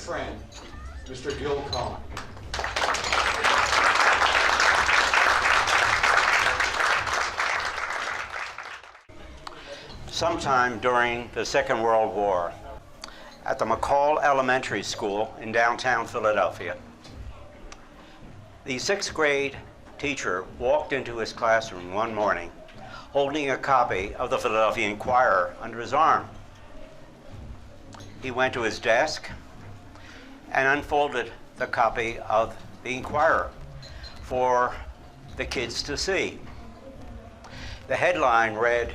friend, Mr. Gil Cohen. Sometime during the Second World War, at the McCall Elementary School in downtown Philadelphia, the sixth grade teacher walked into his classroom one morning holding a copy of the Philadelphia Inquirer under his arm. He went to his desk and unfolded the copy of the Inquirer for the kids to see. The headline read,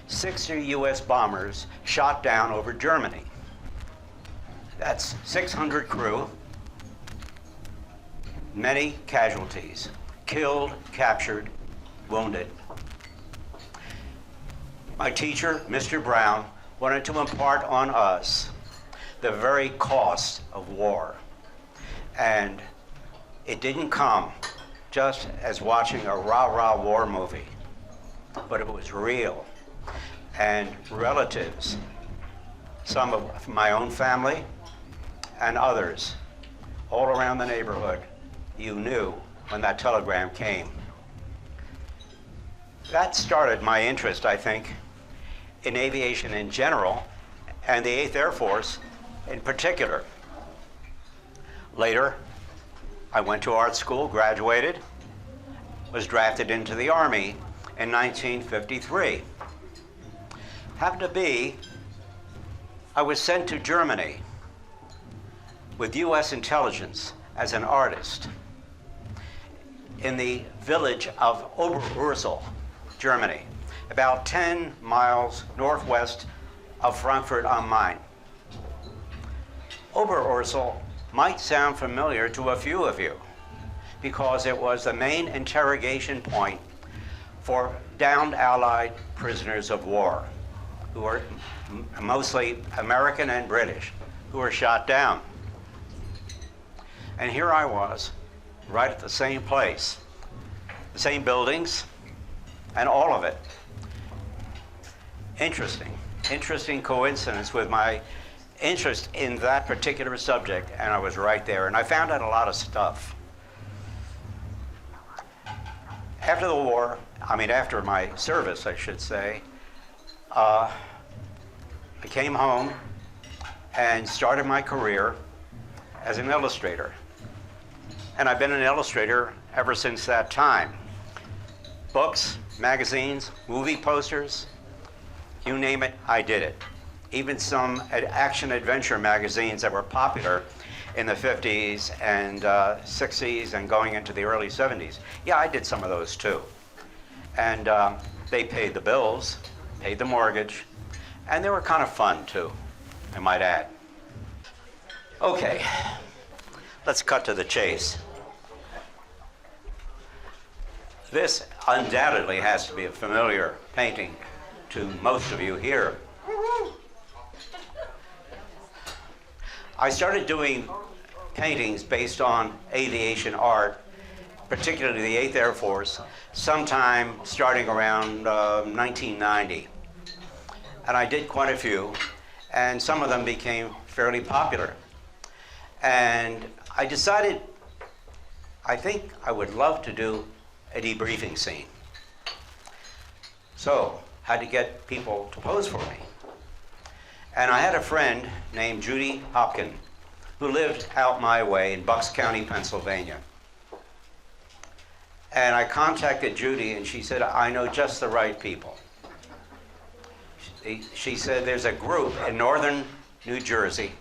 60 U.S. bombers shot down over Germany. That's 600 crew, many casualties, killed, captured, wounded. My teacher, Mr. Brown, wanted to impart on us the very cost of war. And it didn't come just as watching a rah-rah war movie, but it was real. And relatives, some of my own family and others, all around the neighborhood, you knew when that telegram came. That started my interest, I think, in aviation in general and the 8th Air Force in particular. Later, I went to art school, graduated, was drafted into the Army in 1953. Happened to be, I was sent to Germany with U.S. intelligence as an artist in the village of Oberursel, Germany, about 10 miles northwest of Frankfurt am Main. Oberursel might sound familiar to a few of you because it was the main interrogation point for downed Allied prisoners of war, who were mostly American and British, who were shot down. And here I was, right at the same place, the same buildings, and all of it. Interesting coincidence with my interest in that particular subject, and I was right there, and I found out a lot of stuff. After the war, after my service, I should say, I came home and started my career as an illustrator. And I've been an illustrator ever since that time. Books, magazines, movie posters, you name it, I did it. Even some action-adventure magazines that were popular in the 50s and 60s and going into the early 70s. Yeah, I did some of those too. And they paid the bills, paid the mortgage, and they were kind of fun too, I might add. Okay, let's cut to the chase. This undoubtedly has to be a familiar painting to most of you here. I started doing paintings based on aviation art, particularly the 8th Air Force, sometime starting around 1990. And I did quite a few, and some of them became fairly popular. And I decided, I think I would love to do a debriefing scene. So, had to get people to pose for me. And I had a friend named Judy Hopkin, who lived out my way in Bucks County, Pennsylvania. And I contacted Judy, and she said, I know just the right people. She said, there's a group in northern New Jersey,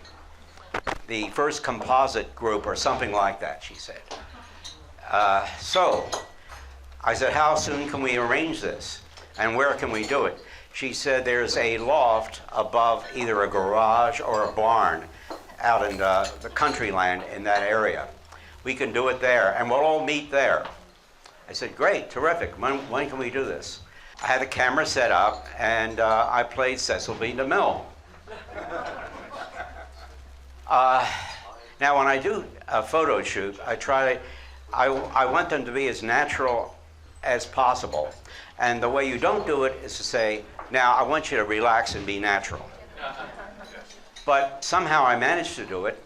the first composite group, or something like that, she said. So I said, how soon can we arrange this? And where can we do it? She said, there's a loft above either a garage or a barn out in the country land in that area. We can do it there, and we'll all meet there. I said, great, terrific. When can we do this? I had the camera set up, and I played Cecil B. DeMille. Now, when I do a photo shoot, I want them to be as natural as possible. And the way you don't do it is to say, now I want you to relax and be natural. But somehow I managed to do it,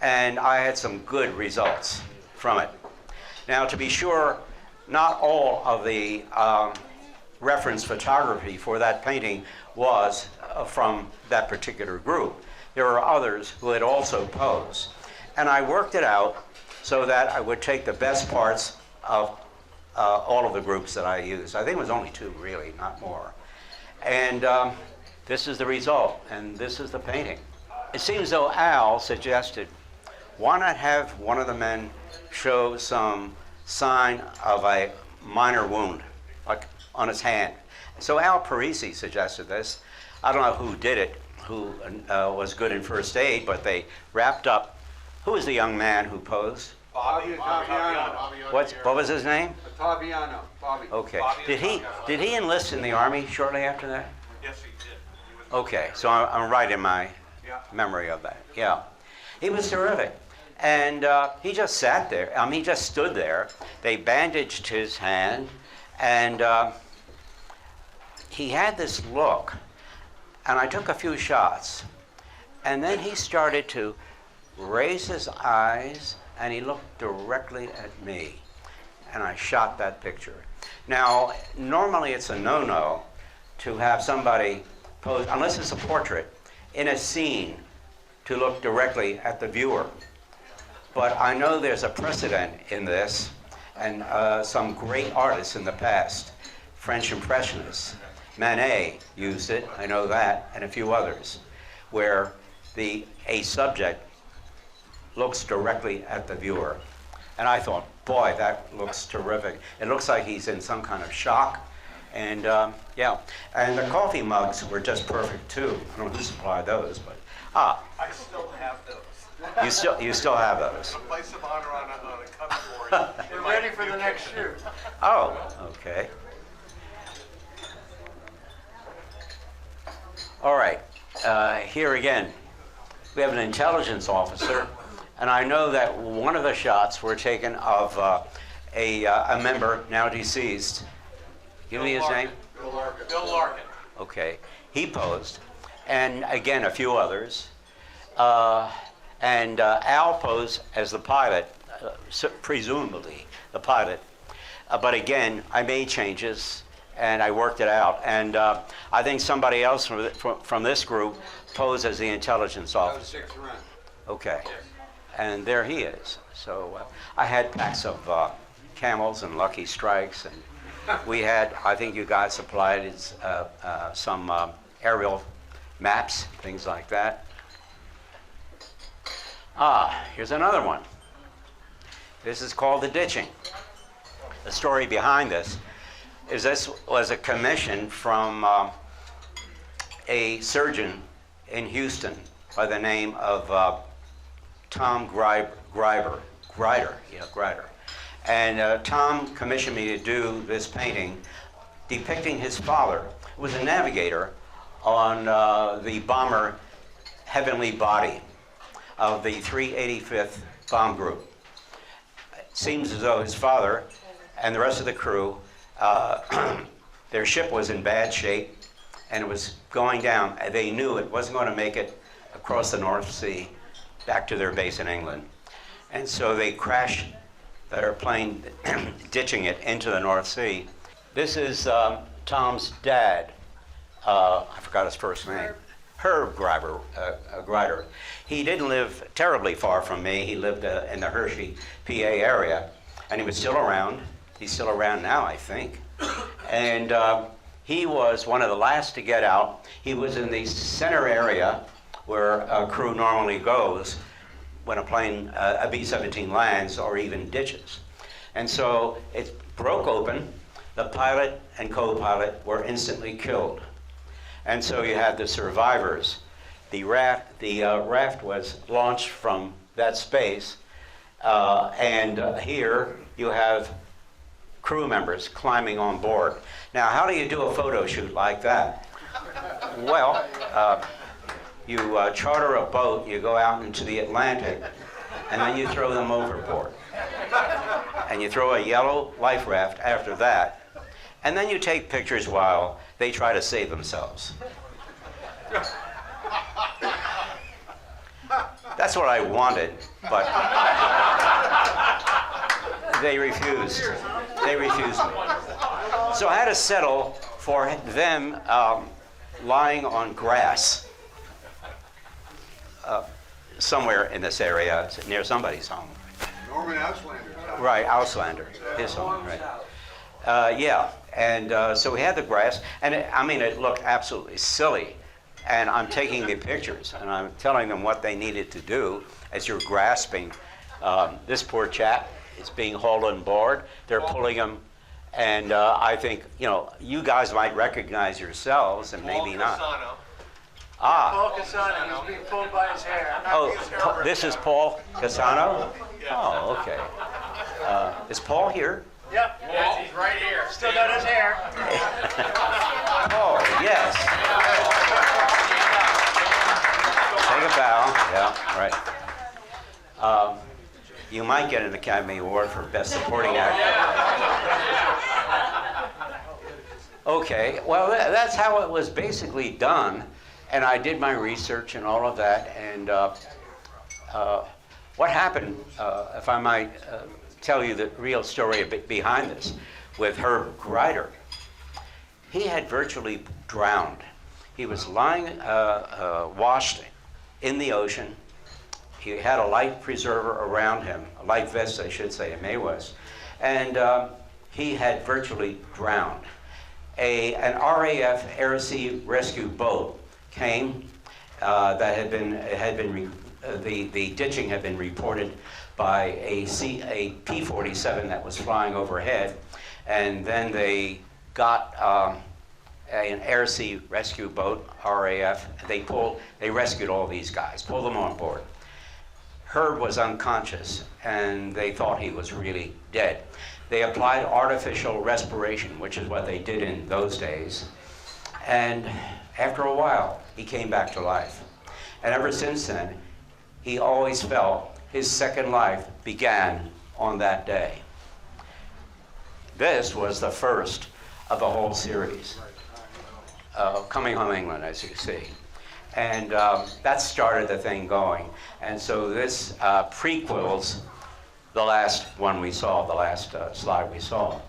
and I had some good results from it. Now, to be sure, not all of the reference photography for that painting was from that particular group. There were others who had also posed. And I worked it out so that I would take the best parts of all of the groups that I used. I think it was only 2, really, not more. And this is the result, and this is the painting. It seems though Al suggested, why not have one of the men show some sign of a minor wound, like on his hand. So Al Parisi suggested this. I don't know who did it, who was good in first aid, but they wrapped up. Who was the young man who posed? Bobby. What was his name? Ottaviano. Bobby. Okay. Did he enlist in the Army shortly after that? Yes, he did. Okay, so I'm right in my memory of that. Yeah. He was terrific. And he just sat there. I mean, he just stood there. They bandaged his hand, and he had this look. And I took a few shots. And then he started to raise his eyes, and he looked directly at me. And I shot that picture. Now, normally it's a no-no to have somebody pose, unless it's a portrait, in a scene, to look directly at the viewer. But I know there's a precedent in this, and some great artists in the past, French Impressionists, Manet used it, I know that, and a few others, where a subject looks directly at the viewer. And I thought, boy, that looks terrific. It looks like he's in some kind of shock. And yeah, and the coffee mugs were just perfect too. I don't know who supplied those, but I still have those. you still have those. A place of honor on a cutting board. We're ready for the next shoot. Oh, okay. All right, here again, we have an intelligence officer, and I know that one of the shots were taken of a member now deceased. Give me his name. Bill Larkin. Okay, he posed, and again a few others, and Al posed as the pilot, presumably the pilot, but again I made changes and I worked it out, and I think somebody else from this group posed as the intelligence officer. That was 6 rounds. Okay, and there he is. So I had packs of Camels and Lucky Strikes, and we had, I think you guys supplied some aerial maps, things like that. Here's another one. This is called the ditching. The story behind this is this was a commission from a surgeon in Houston by the name of Tom Grider. And Tom commissioned me to do this painting depicting his father, who was a navigator on the bomber Heavenly Body of the 385th Bomb Group. It seems as though his father and the rest of the crew, their ship was in bad shape and it was going down. They knew it wasn't going to make it across the North Sea back to their base in England. And so they crashed their plane, ditching it into the North Sea. This is Tom's dad. I forgot his first name. Herb Grider. He didn't live terribly far from me. He lived in the Hershey, PA area, and he was still around. He's still around now, I think. And he was one of the last to get out. He was in the center area where a crew normally goes when a plane, a B-17 lands or even ditches. And so it broke open. The pilot and co-pilot were instantly killed. And so you had the survivors. The raft was launched from that space. And here you have crew members climbing on board. Now, how do you do a photo shoot like that? Well, you charter a boat, you go out into the Atlantic, and then you throw them overboard. And you throw a yellow life raft after that, and then you take pictures while they try to save themselves. That's what I wanted, but they refused. They refused me. So I had to settle for them lying on grass somewhere in this area near somebody's home. Norman Auslander's house. Right, Auslander, his home, right. Yeah, and so we had the grass, and it looked absolutely silly. And I'm taking the pictures, and I'm telling them what they needed to do as you're grasping. This poor chap is being hauled on board. They're pulling him, and I think, you guys might recognize yourselves, and maybe not. Casano. Ah, Paul Casano, he's being pulled by his hair. this is Paul Casano? Yeah. Oh, okay. Is Paul here? Yep. Yes, he's right here. Still got his hair. Oh, yes. Take a bow. Yeah, right. You might get an Academy Award for Best Supporting Actor. Okay, well, that's how it was basically done. And I did my research and all of that. And what happened, if I might tell you the real story behind this, with Herb Greider, he had virtually drowned. He was lying washed in the ocean. He had a life preserver around him, a life vest, I should say, a Maywest, and he had virtually drowned. An RAF Air Sea Rescue boat came that had been the ditching had been reported by a P-47 that was flying overhead, and then they got an air sea rescue boat, RAF. They rescued all these guys, pulled them on board. Herb was unconscious, and they thought he was really dead. They applied artificial respiration, which is what they did in those days. And after a while, he came back to life. And ever since then, he always felt his second life began on that day. This was the first of the whole series, Coming Home England, as you see. And that started the thing going. And so this Prequels, the last one we saw, the last slide we saw,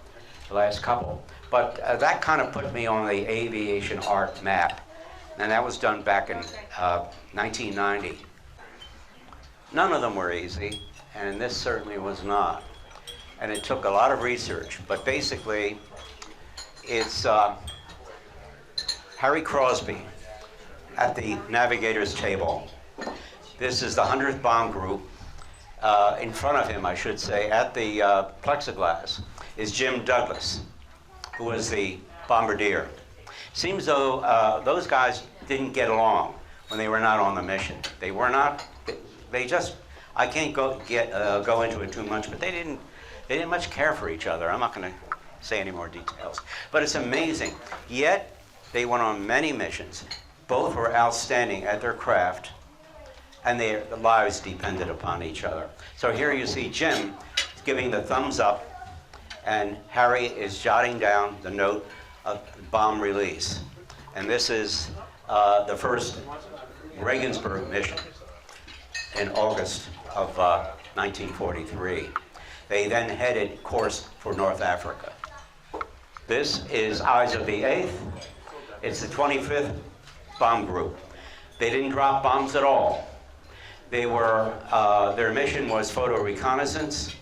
the last couple. But that kind of put me on the aviation art map. And that was done back in 1990. None of them were easy, and this certainly was not. And it took a lot of research, but basically it's Harry Crosby at the navigator's table. This is the 100th Bomb Group. In front of him, I should say, at the plexiglass, is Jim Douglas, who was the bombardier. Seems though those guys didn't get along when they were not on the mission. They were not. They just. I can't go into it too much, but they didn't much care for each other. I'm not going to say any more details. But it's amazing. Yet they went on many missions. Both were outstanding at their craft, and their lives depended upon each other. So here you see Jim giving the thumbs up, and Harry is jotting down the note of bomb release. And this is the first Regensburg mission in August of 1943. They then headed course for North Africa. This is Eyes of the 8th. It's the 25th Bomb Group. They didn't drop bombs at all. They were, their mission was photo reconnaissance.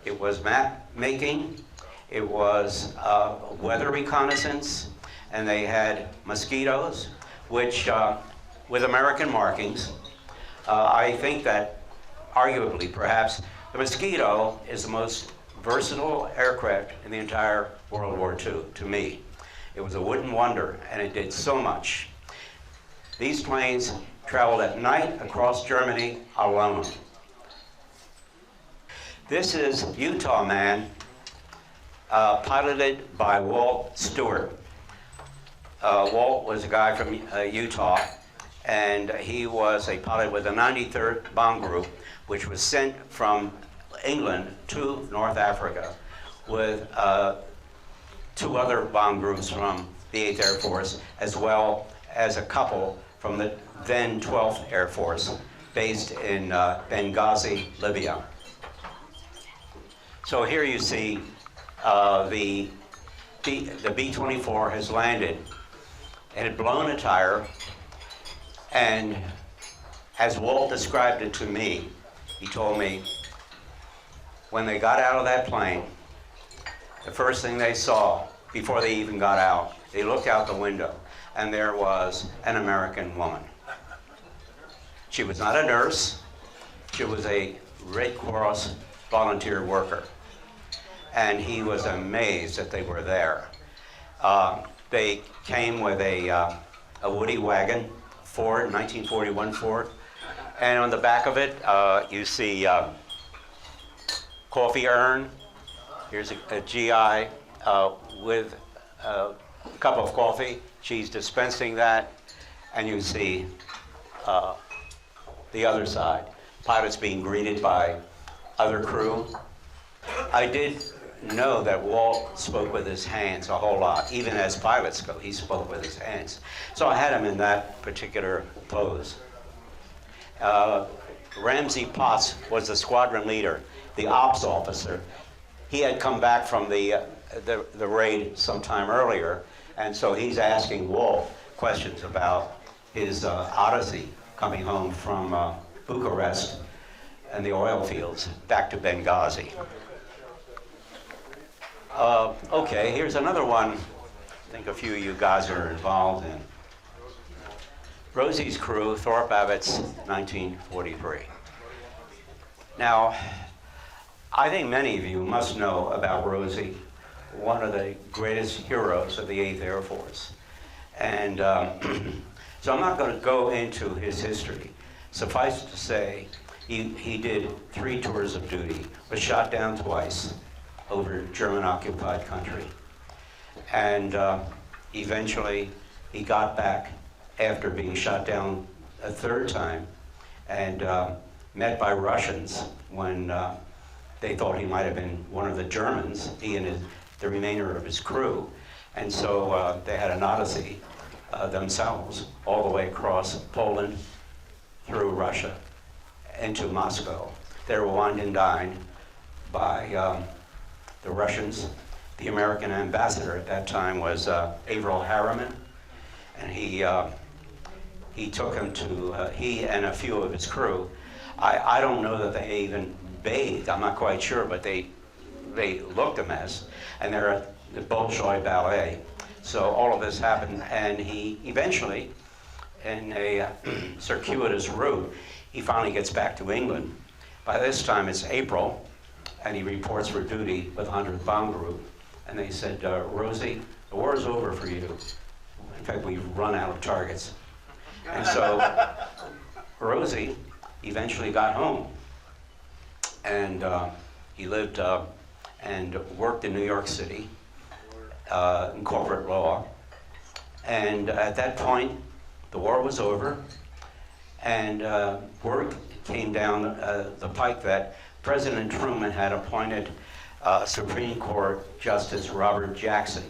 It was map making. It was weather reconnaissance. And they had mosquitoes, which, with American markings, I think that arguably, perhaps, the Mosquito is the most versatile aircraft in the entire World War II, to me. It was a wooden wonder, and it did so much. These planes traveled at night across Germany alone. This is Utah Man, piloted by Walt Stewart. Walt was a guy from Utah, and he was a pilot with the 93rd Bomb Group, which was sent from England to North Africa with 2 other bomb groups from the 8th Air Force, as well as a couple from the then 12th Air Force based in Benghazi, Libya. So here you see the B-24 has landed. It had blown a tire, and as Walt described it to me, he told me, when they got out of that plane, the first thing they saw, before they even got out, they looked out the window, and there was an American woman. She was not a nurse. She was a Red Cross volunteer worker. And he was amazed that they were there. They came with a Woody wagon, Ford, 1941 Ford. And on the back of it, you see coffee urn. Here's a GI with a cup of coffee. She's dispensing that. And you see the other side. Pilots being greeted by other crew. I did know that Walt spoke with his hands a whole lot. Even as pilots go, he spoke with his hands. So I had him in that particular pose. Ramsey Potts was the squadron leader, the ops officer. He had come back from the raid sometime earlier, and so he's asking Walt questions about his odyssey coming home from Bucharest and the oil fields back to Benghazi. Okay, here's another one I think a few of you guys are involved in. Rosies Crew, Thorpe Abbotts, 1943. Now, I think many of you must know about Rosie, one of the greatest heroes of the 8th Air Force. And so I'm not going to go into his history. Suffice to say, he did 3 tours of duty, was shot down twice over German-occupied country. And eventually, he got back after being shot down a 3rd time and met by Russians when they thought he might have been one of the Germans, he and the remainder of his crew. And so they had an odyssey themselves all the way across Poland, through Russia, into Moscow. They were wined and dined by the Russians. The American ambassador at that time was Averell Harriman, and he took him to, he and a few of his crew. I don't know that they even bathed, I'm not quite sure, but they looked a mess, and they're at the Bolshoi Ballet. So all of this happened, and he eventually, in a circuitous route, he finally gets back to England. By this time it's April, and he reports for duty with the 100th Bomb Group, and they said, Rosie, the war's over for you. In fact, we've run out of targets. And so Rosie eventually got home, and he lived and worked in New York City in corporate law. And at that point, the war was over, and word came down the pike that President Truman had appointed Supreme Court Justice Robert Jackson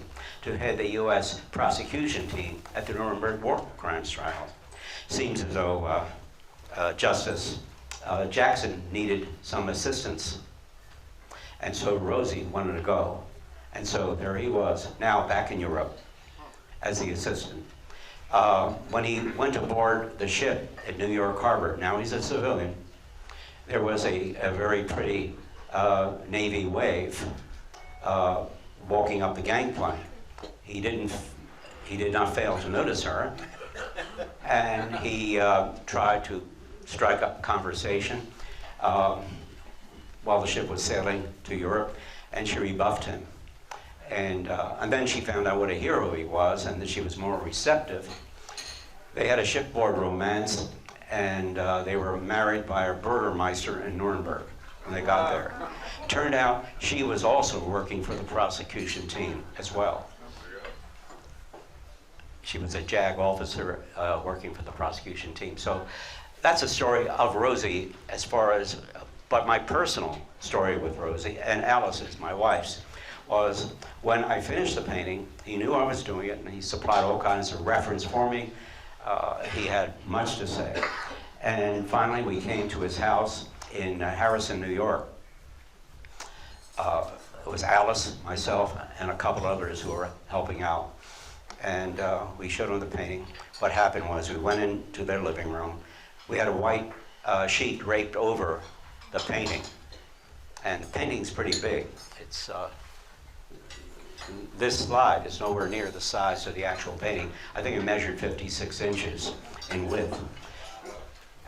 to head the U.S. prosecution team at the Nuremberg War Crimes Trial. Seems as though Justice Jackson needed some assistance, and so Rosie wanted to go. And so there he was, now back in Europe as the assistant. When he went aboard the ship at New York Harbor, now he's a civilian, there was a very pretty Navy wave walking up the gangplank. He did not fail to notice her, and he tried to strike up conversation while the ship was sailing to Europe, and she rebuffed him. And then she found out what a hero he was, and that she was more receptive. They had a shipboard romance, and they were married by a Burgermeister in Nuremberg when they got there. Turned out she was also working for the prosecution team as well. She was a JAG officer working for the prosecution team. So that's a story of Rosie as far as, but my personal story with Rosie, and Alice's, my wife's, was when I finished the painting, he knew I was doing it, and he supplied all kinds of reference for me. He had much to say. And finally, we came to his house in Harrison, New York. It was Alice, myself, and a couple others who were helping out. And we showed them the painting. What happened was we went into their living room. We had a white sheet draped over the painting. And the painting's pretty big. It's this slide is nowhere near the size of the actual painting. I think it measured 56 inches in width.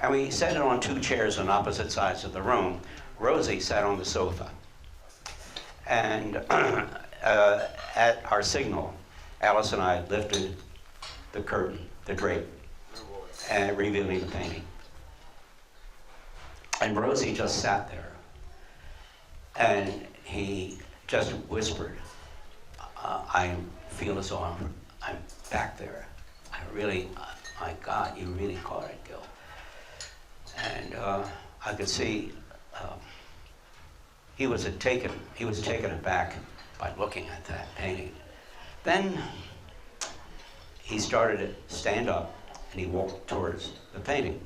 And we sat it on 2 chairs on opposite sides of the room. Rosie sat on the sofa. And at our signal, Alice and I lifted the curtain, the drape, and revealing the painting. And Rosie just sat there. And he just whispered, I feel as though I'm back there. I really, my God, you really caught it, Gil. And I could see he was taken aback by looking at that painting. Then he started to stand up and he walked towards the painting.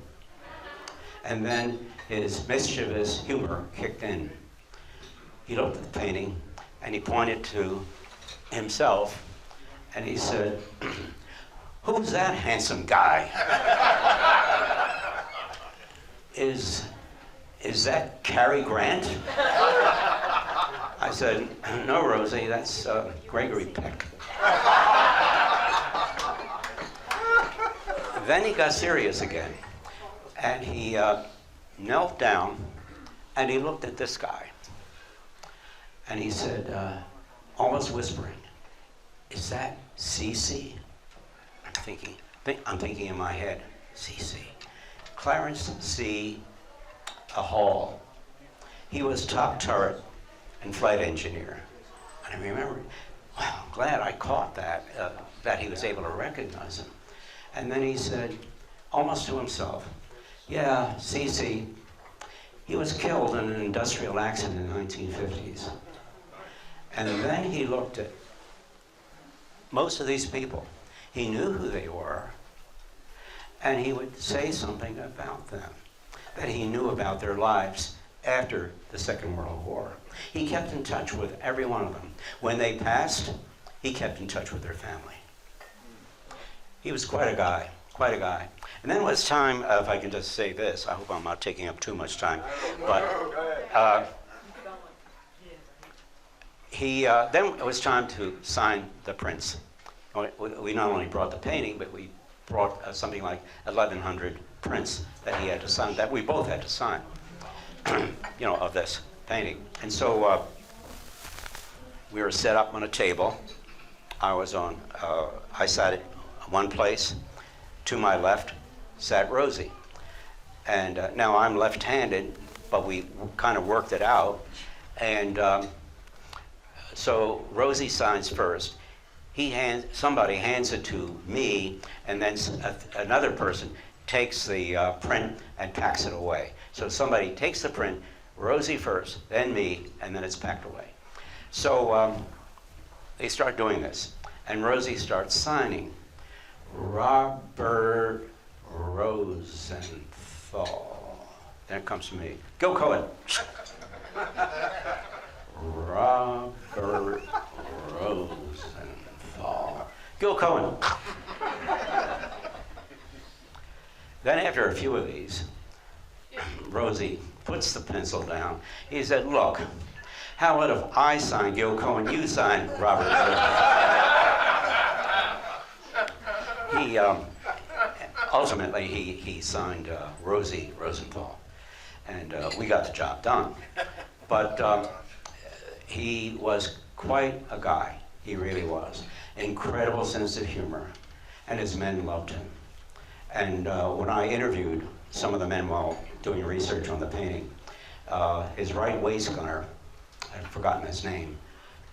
And then his mischievous humor kicked in. He looked at the painting and he pointed to himself and he said, "Who's that handsome guy? Is that Cary Grant?" I said, "No, Rosie, that's Gregory Peck." Then he got serious again, and he knelt down, and he looked at this guy, and he said, almost whispering, "Is that Cece?" I'm thinking in my head, Cece. Clarence C. Hall. He was top turret and flight engineer. And I remember, wow, I'm glad I caught that, that he was able to recognize him. And then he said, almost to himself, "Yeah, Cece, he was killed in an industrial accident in the 1950s. And then he looked at most of these people. He knew who they were, and he would say something about them, that he knew about their lives after the Second World War. He kept in touch with every one of them. When they passed, he kept in touch with their family. He was quite a guy, quite a guy. And then it was time, if I can just say this, I hope I'm not taking up too much time, but then it was time to sign the prints. We not only brought the painting, but we brought something like 1,100 prints that he had to sign, that we both had to sign, of this painting. And so we were set up on a table. I sat at one place. To my left sat Rosie. And now I'm left-handed, but we kind of worked it out. And so Rosie signs first. Somebody hands it to me, and then another person takes the print and packs it away. So somebody takes the print, Rosie first, then me, and then it's packed away. So they start doing this, and Rosie starts signing. Robert Rosenthal. Then it comes to me. Gil Cohen. Robert Rosenthal. Gil Cohen. Then after a few of these, Rosie puts the pencil down. He said, "Look, how about if I sign Gil Cohen, you sign Robert Rosenthal?" Ultimately, he signed Rosie Rosenthal, and we got the job done. But he was quite a guy. He really was. Incredible sense of humor, and his men loved him. And when I interviewed some of the men while doing research on the painting, his right waist gunner, I've forgotten his name,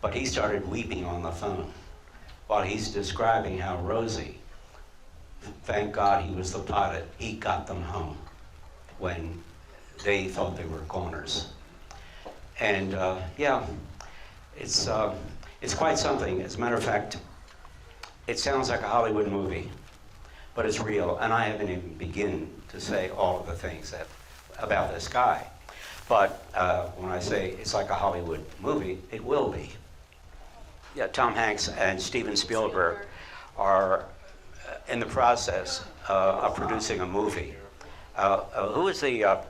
but he started weeping on the phone while he's describing how Rosie, thank God he was the pilot, he got them home when they thought they were goners. And yeah, it's quite something. As a matter of fact, it sounds like a Hollywood movie, but it's real, and I haven't even begun to say all of the things that about this guy. But when I say it's like a Hollywood movie, it will be. Yeah, Tom Hanks and Steven Spielberg are in the process of producing a movie. Who is the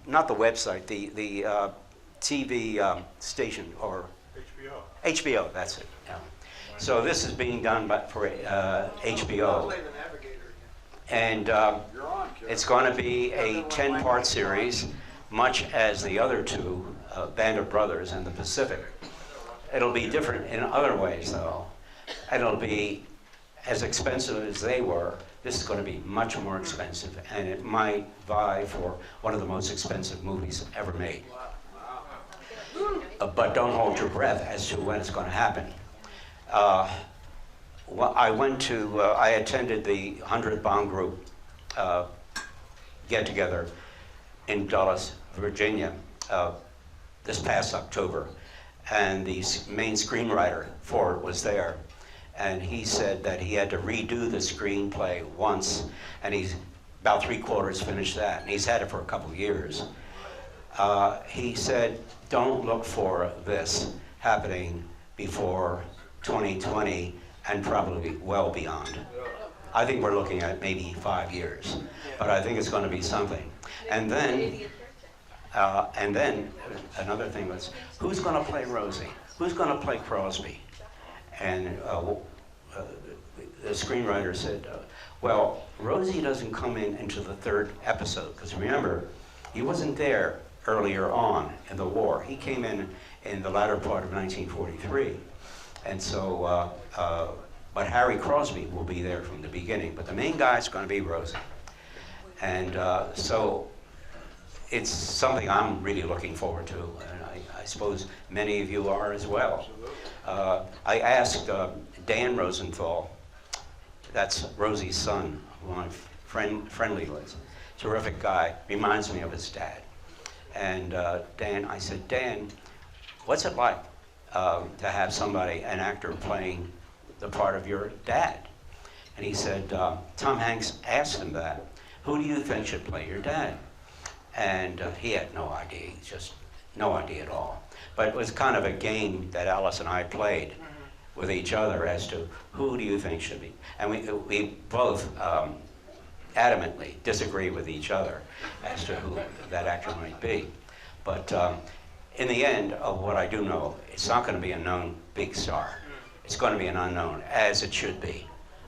not the website, the TV station or HBO? HBO, that's it. Yeah. So this is being done for HBO, and it's going to be a 10-part series, much as the other two, Band of Brothers and The Pacific. It'll be different in other ways, though. And it'll be as expensive as they were. This is going to be much more expensive, and it might vie for one of the most expensive movies ever made. But don't hold your breath as to when it's going to happen. Well, I attended the 100th Bomb Group get-together in Dulles, Virginia, this past October. And the main screenwriter for it was there. And he said that he had to redo the screenplay once, and he's about 3/4 finished that, and he's had it for a couple of years. He said, don't look for this happening before 2020 and probably well beyond. I think we're looking at maybe 5 years, but I think it's going to be something. And then another thing was, who's going to play Rosie? Who's going to play Crosby? And the screenwriter said, well, Rosie doesn't come into the 3rd episode, because remember, he wasn't there earlier on in the war. He came in the latter part of 1943. And so, but Harry Crosby will be there from the beginning, but the main guy is going to be Rosie. And so it's something I'm really looking forward to, and I suppose many of you are as well. I asked Dan Rosenthal, that's Rosie's son, who I'm friendly with, terrific guy, reminds me of his dad. And I said, Dan, what's it like to have somebody, an actor, playing the part of your dad? And he said, Tom Hanks asked him that. Who do you think should play your dad? And he had no idea, just no idea at all. But it was kind of a game that Alice and I played with each other as to who do you think should be. And we both adamantly disagree with each other as to who that actor might be. But in the end, of what I do know, it's not going to be a known big star. It's going to be an unknown, as it should be.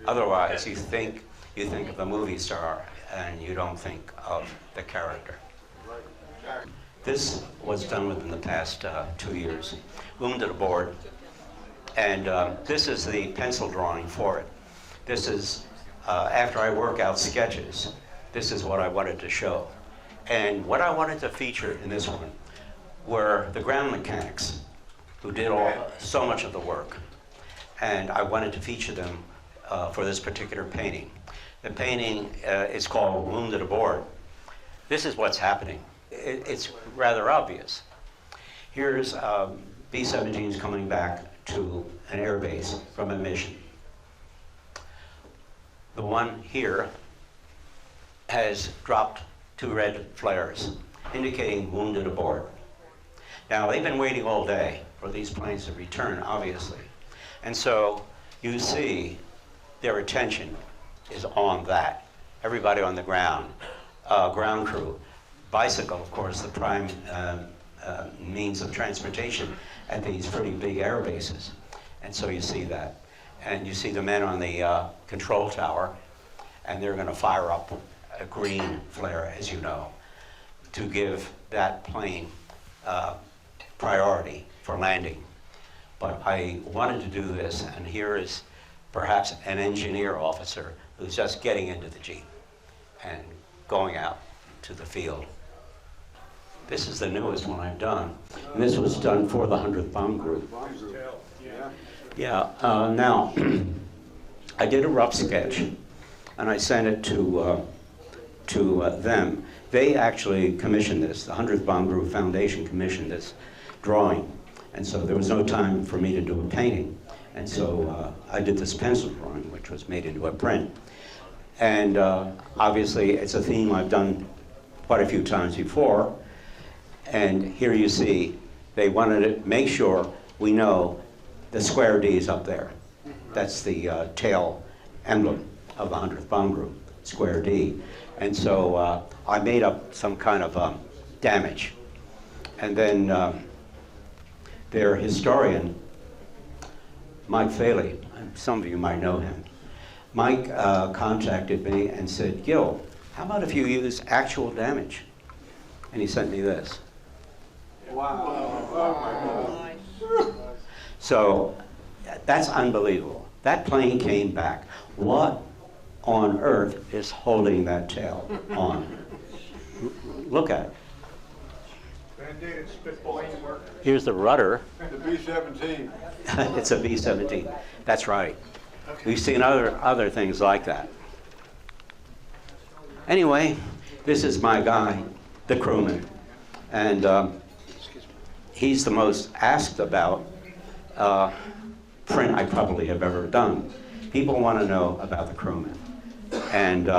Otherwise, you think of the movie star and you don't think of the character. This was done within the past 2 years. Wounded Aboard, and this is the pencil drawing for it. This is, after I work out sketches, this is what I wanted to show. And what I wanted to feature in this one were the ground mechanics who did so much of the work. And I wanted to feature them for this particular painting. The painting is called Wounded Aboard. This is what's happening. It's rather obvious. Here's B-17s coming back to an air base from a mission. The one here has dropped 2 red flares, indicating wounded aboard. Now, they've been waiting all day for these planes to return, obviously. And so you see their attention is on that. Everybody on the ground, ground crew. Bicycle, of course, the prime means of transportation at these pretty big air bases. And so you see that. And you see the men on the control tower, and they're going to fire up a green flare, as you know, to give that plane priority for landing. But I wanted to do this, and here is perhaps an engineer officer who's just getting into the Jeep and going out to the field. This is the newest one I've done, and this was done for the 100th Bomb Group. Yeah, now, I did a rough sketch, and I sent it to them. They actually commissioned this. The 100th Bomb Group Foundation commissioned this drawing, and so there was no time for me to do a painting. And so I did this pencil drawing, which was made into a print. And obviously, it's a theme I've done quite a few times before. And here you see, they wanted to make sure we know the square D is up there. That's the tail emblem of the 100th Bomb Group, square D. And so I made up some kind of damage. And then their historian, Mike Faley, some of you might know him. Mike contacted me and said, Gil, how about if you use actual damage? And he sent me this. Wow. So that's unbelievable. That plane came back. What on earth is holding that tail on? Look at it. Band-Aid spitball. Here's the rudder. The B-17. It's a B-17. That's right. We've seen other things like that. Anyway, this is my guy, the crewman. And he's the most asked about print I probably have ever done. People want to know about the crewman. And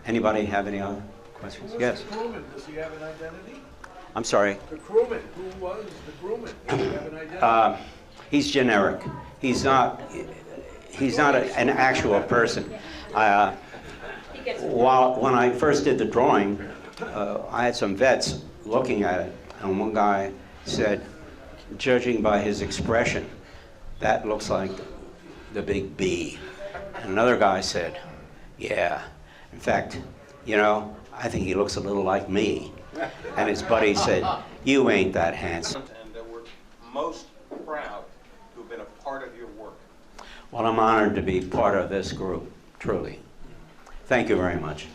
anybody have any other questions? Yes. The crewman, does he have an identity? I'm sorry. The crewman, who was the crewman? Does he have an identity? He's generic. He's not an actual person. When I first did the drawing, I had some vets looking at it, and one guy said, judging by his expression, that looks like the big B. And another guy said, yeah. In fact, you know, I think he looks a little like me. And his buddy said, you ain't that handsome. And that we're most proud to have been a part of your work. Well, I'm honored to be part of this group, truly. Thank you very much.